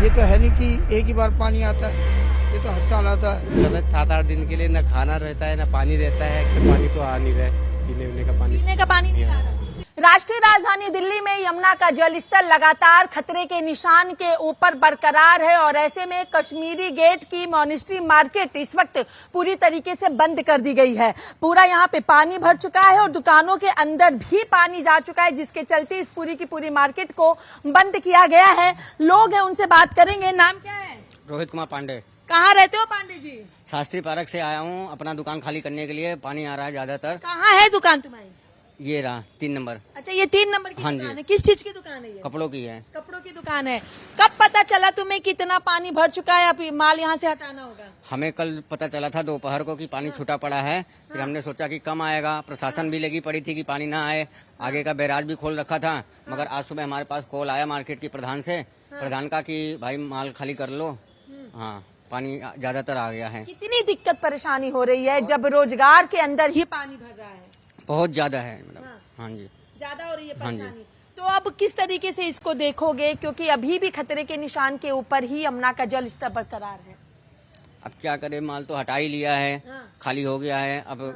ये तो है नहीं कि एक ही बार पानी आता है, ये तो हर साल आता है। 7-8 दिन के लिए न खाना रहता है न पानी रहता है। तो पानी तो आ नहीं रहा है, पीने का पानी नहीं आ रहा। राष्ट्रीय राजधानी दिल्ली में यमुना का जलस्तर लगातार खतरे के निशान के ऊपर बरकरार है और ऐसे में कश्मीरी गेट की मॉनेस्ट्री मार्केट इस वक्त पूरी तरीके से बंद कर दी गई है। पूरा यहाँ पे पानी भर चुका है और दुकानों के अंदर भी पानी जा चुका है, जिसके चलते इस पूरी की पूरी मार्केट को बंद किया गया है। लोग हैं, उनसे बात करेंगे। नाम क्या है? रोहित कुमार पांडे। कहाँ रहते हो पांडे जी? शास्त्री पार्क से आया हूँ अपना दुकान खाली करने के लिए। पानी आ रहा है ज्यादातर। कहाँ है दुकान तुम्हारी? ये रहा 3 नंबर। अच्छा, ये 3 नंबर की हाँ जी। दुकान है। किस चीज की दुकान है ये? कपड़ों की है। कपड़ों की दुकान है। कब पता चला तुम्हें कितना पानी भर चुका है? अब माल यहाँ से हटाना होगा। हमें कल पता चला था दोपहर को कि पानी छूटा पड़ा है। फिर हमने सोचा कि कम आएगा। प्रशासन भी लगी पड़ी थी कि पानी ना आए। आगे का बैराज भी खोल रखा था, मगर आज सुबह हमारे पास कॉल आया मार्केट की प्रधान से। प्रधान का कि भाई माल खाली कर लो। हाँ, पानी ज्यादातर आ गया है। कितनी दिक्कत परेशानी हो रही है जब रोजगार के अंदर ही पानी भर रहा है? बहुत ज्यादा है मैडम। हाँ जी, ज्यादा हो रही है हाँ जी। परेशानी। तो अब किस तरीके से इसको देखोगे, क्योंकि अभी भी खतरे के निशान के ऊपर ही यमुना का जल स्तर बरकरार है। अब क्या करे, माल तो हटा ही लिया है। हाँ। खाली हो गया है। अब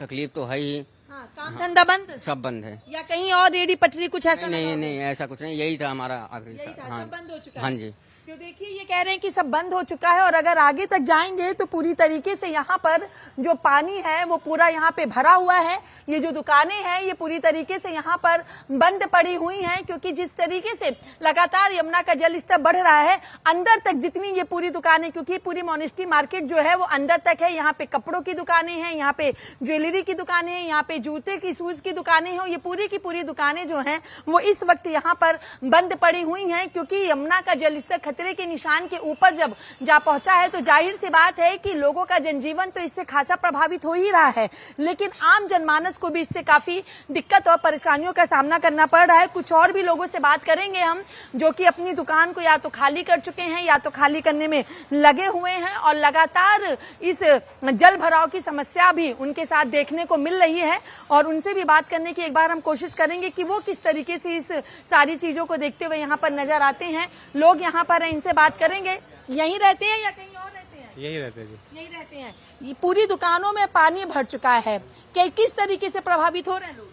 तकलीफ तो है ही। हाँ, काम धंधा बंद? सब बंद है। या कहीं और रेडी पटरी कुछ ऐसा? नहीं नहीं, ऐसा कुछ नहीं। यही था हमारा आखिरी। यही था, हाँ, सब बंद हो चुका हाँ है। जी। तो देखिए, ये कह रहे हैं कि सब बंद हो चुका है और अगर आगे तक जाएंगे तो पूरी तरीके से यहाँ पर जो पानी है वो पूरा यहाँ पे भरा हुआ है। ये जो दुकानें हैं ये पूरी तरीके से यहाँ पर बंद पड़ी हुई हैं, क्योंकि जिस तरीके से लगातार यमुना का जल स्तर बढ़ रहा है, अंदर तक जितनी ये पूरी दुकानें, क्योंकि पूरी मॉनेस्ट्री मार्केट जो है वो अंदर तक है। यहाँ पे कपड़ों की दुकानें हैं, यहाँ पे ज्वेलरी की दुकानें हैं, यहाँ पे जूते की शूज की दुकानें हैं। ये पूरी की पूरी दुकानें जो हैं वो इस वक्त यहाँ पर बंद पड़ी हुई हैं, क्योंकि यमुना का जल स्तर खतरे के निशान के ऊपर जब जा पहुंचा है तो जाहिर सी बात है कि लोगों का जनजीवन तो इससे खासा प्रभावित हो ही रहा है, लेकिन आम जनमानस को भी इससे काफी दिक्कत और परेशानियों का सामना करना पड़ रहा है। कुछ और भी लोगों से बात करेंगे हम, जो कि अपनी दुकान को या तो खाली कर चुके हैं या तो खाली करने में लगे हुए हैं और लगातार इस जल भराव की समस्या भी उनके साथ देखने को मिल रही है। और उनसे भी बात करने की एक बार हम कोशिश करेंगे कि वो किस तरीके से इस सारी चीजों को देखते हुए यहाँ पर नजर आते हैं। लोग यहाँ पर इनसे बात करेंगे। यहीं रहते हैं या कहीं और रहते हैं? यही रहते हैं जी। यहीं रहते हैं। ये पूरी दुकानों में पानी भर चुका है, किस तरीके से प्रभावित हो रहे हैं लोग?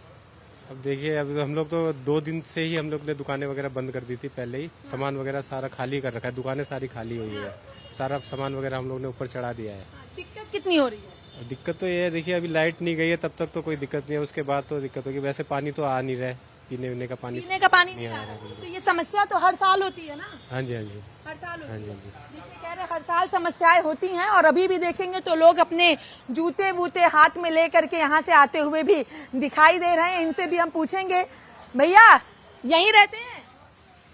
अब देखिए, अब हम लोग तो 2 दिन से ही हम लोग ने दुकानें वगैरह बंद कर दी थी पहले ही। सामान वगैरह सारा खाली कर रखा है, दुकानें सारी खाली हुई है। सारा सामान वगैरह हम लोग ने ऊपर चढ़ा दिया है। दिक्कत कितनी हो रही है? दिक्कत तो ये है, देखिए अभी लाइट नहीं गई है तब तक तो कोई दिक्कत नहीं है, उसके बाद तो दिक्कत होगी। वैसे पानी तो आ नहीं रहा है, पीने का पानी नहीं आ रहा। तो ये समस्या तो हर साल होती है ना? हाँ जी, हाँ जी, हर साल होती हाँ जी, है। हाँ जी। देखिए, कह रहे हर साल समस्याएं होती हैं और अभी भी देखेंगे तो लोग अपने जूते वूते हाथ में लेकर के यहाँ से आते हुए भी दिखाई दे रहे हैं। इनसे भी हम पूछेंगे। भैया, यहीं रहते हैं?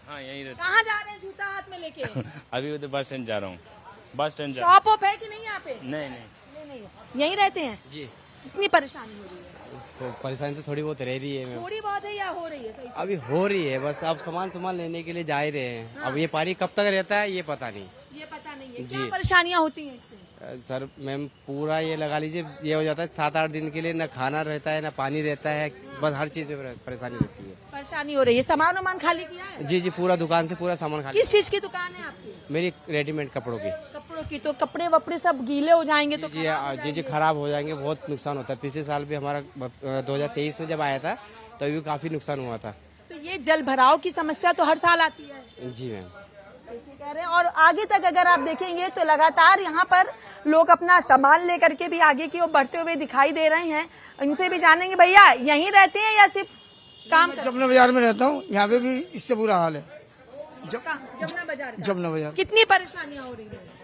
हाँ, यहीं रहते। कहाँ जा रहे हैं जूता हाथ में लेके? अभी उधर बस स्टैंड जा रहा हूँ। बस स्टैंड जा। शॉप ऑप है कि नहीं यहाँ पे? नहीं। यहीं रहते हैं जी। कितनी परेशानी हो रही है? तो परेशानी तो थोड़ी बहुत रह रही है मैम। थोड़ी बहुत है या हो रही है? सही से? अभी हो रही है, बस अब सामान लेने के लिए जा ही रहे हैं। अब ये पानी कब तक रहता है ये पता नहीं। ये पता नहीं है। जी। क्या परेशानियाँ होती हैं इससे? सर मैम, पूरा ये लगा लीजिए, ये हो जाता है 7-8 दिन के लिए न खाना रहता है न पानी रहता है। बस हर चीज में परेशानी होती है। परेशानी हो रही है। सामान वामान खाली किया है? जी जी, पूरा दुकान से पूरा सामान खाली। किस चीज की दुकान है आपकी? मेरी रेडीमेड कपड़ों की। कपड़ों की। तो कपड़े वपड़े सब गीले हो जाएंगे तो जी जी, खराब हो जाएंगे, बहुत नुकसान होता है। पिछले साल भी हमारा 2023 में जब आया था तभी भी काफी नुकसान हुआ था। तो ये जल भराव की समस्या तो हर साल आती है। जी मैम। देखिए, कह रहे हैं। और आगे तक अगर आप देखेंगे तो लगातार यहाँ पर लोग अपना सामान लेकर के भी आगे की ओर बढ़ते हुए दिखाई दे रहे हैं। इनसे भी जानेंगे। भैया, यहीं रहते हैं या सिर्फ काम? जमुना बाजार में रहता हूँ, यहाँ पे भी इससे बुरा हाल है। जमुना बाजार का? जमुना बाजार। कितनी परेशानियाँ हो रही है?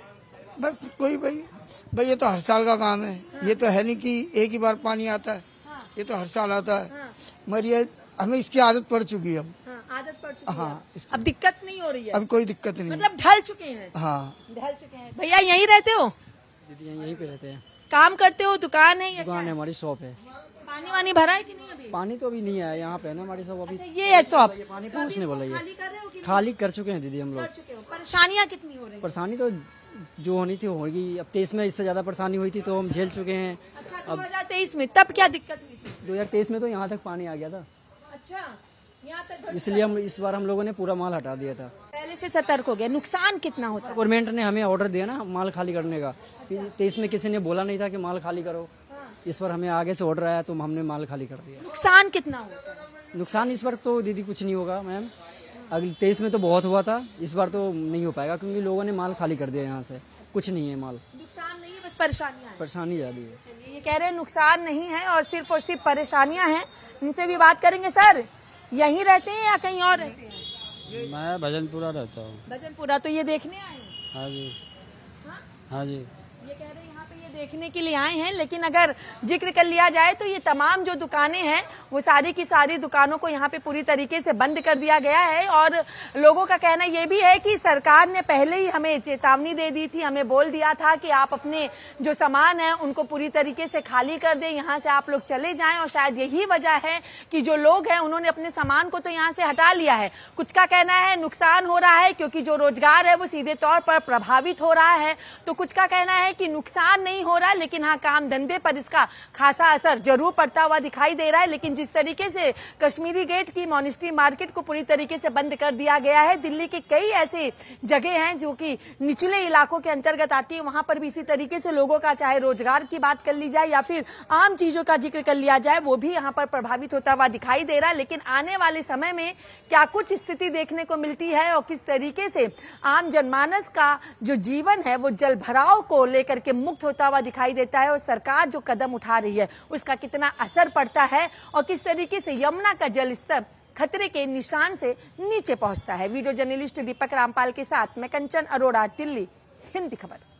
बस कोई भाई ये तो हर साल का काम है। ये तो है नहीं कि एक ही बार पानी आता है, ये तो हर साल आता है। मगर ये हमें इसकी आदत पड़ चुकी है अब। आदत पड़ चुकी है। हाँ, अब दिक्कत नहीं हो रही है? अब कोई दिक्कत नहीं। मतलब ढल चुके हैं? हाँ, ढल चुके हैं। भैया, यहीं रहते हो? दीदी यहीं पे रहते हैं। काम करते हो? दुकान है या दुकान है, हमारी शॉप है। पानी वानी भरा है कि नहीं अभी? पानी तो अभी नहीं आया यहाँ पे ना हमारी शॉप अभी। अच्छा, ये है शॉप। पानी पूछने बोला ये खाली कर रहे हो कि खाली कर चुके हैं दीदी हम कर लोग। चुके हो? परेशानियाँ कितनी हो रही है? परेशानी तो जो होनी थी होगी। अब 23 में इससे ज्यादा परेशानी हुई थी तो हम झेल चुके हैं। अच्छा, 2023 में तब क्या दिक्कत हुई थी? 2023 में तो यहाँ तक पानी आ गया था। अच्छा, यहाँ तक इसलिए हम इस बार हम लोगों ने पूरा माल हटा दिया था। पहले से सतर्क हो गए। नुकसान कितना होता है? गवर्नमेंट ने हमें ऑर्डर दिया ना माल खाली करने का, 23 में किसी ने बोला नहीं था कि माल खाली करो। इस बार हमें आगे से ऑर्डर आया तो हमने माल खाली कर दिया। नुकसान कितना होता है? नुकसान इस बार तो दीदी कुछ नहीं होगा मैम, अगले 23 में तो बहुत हुआ था, इस बार तो नहीं हो पाएगा क्योंकि लोगों ने माल खाली कर दिया। यहाँ से कुछ नहीं है माल, नुकसान नहीं है, बस परेशानियां हैं। परेशानी ज्यादा है। चलिए, ये कह रहे हैं नुकसान नहीं है और सिर्फ परेशानियां हैं। इनसे भी बात करेंगे। सर, यहीं रहते हैं या कहीं और रहते हैं? मैं भजनपुरा रहता हूँ। भजनपुरा। तो ये देखने आए हैं? हाँ जी। हाँ? हाँ जी। ये कह रहे हैं यहाँ पे ये देखने के लिए आए हैं, लेकिन अगर जिक्र कर लिया जाए तो ये तमाम जो दुकानें हैं वो सारी की सारी दुकानों को यहाँ पे पूरी तरीके से बंद कर दिया गया है। और लोगों का कहना ये भी है कि सरकार ने पहले ही हमें चेतावनी दे दी थी, हमें बोल दिया था कि आप अपने जो सामान है उनको पूरी तरीके से खाली कर दें, यहाँ से आप लोग चले जाएं। और शायद यही वजह है कि जो लोग हैं उन्होंने अपने सामान को तो यहाँ से हटा लिया है। कुछ का कहना है नुकसान हो रहा है क्योंकि जो रोजगार है वो सीधे तौर पर प्रभावित हो रहा है, तो कुछ का कहना है कि नुकसान नहीं हो रहा, लेकिन हाँ काम धंधे पर इसका खासा असर जरूर पड़ता हुआ दिखाई दे रहा है। लेकिन जिस तरीके से कश्मीरी गेट की मॉनेस्ट्री मार्केट को पूरी तरीके से बंद कर दिया गया है, दिल्ली की कई ऐसी जगह हैं जो कि निचले इलाकों के अंतर्गत आती है, वहां पर भी इसी तरीके से लोगों का चाहे रोजगार की बात कर ली जाए या फिर आम चीजों का जिक्र कर लिया जाए, वो भी यहाँ पर प्रभावित होता हुआ दिखाई दे रहा है। लेकिन आने वाले समय में क्या कुछ स्थिति देखने को मिलती है और किस तरीके से आम जनमानस का जो जीवन है वो जल भराव को लेकर के मुक्त होता हुआ दिखाई देता है और सरकार जो कदम उठा रही है उसका कितना असर पड़ता है और किस तरीके से यमुना का जल स्तर खतरे के निशान से नीचे पहुंचता है। वीडियो जर्नलिस्ट दीपक रामपाल के साथ मैं कंचन अरोड़ा, दिल्ली, हिंदी खबर।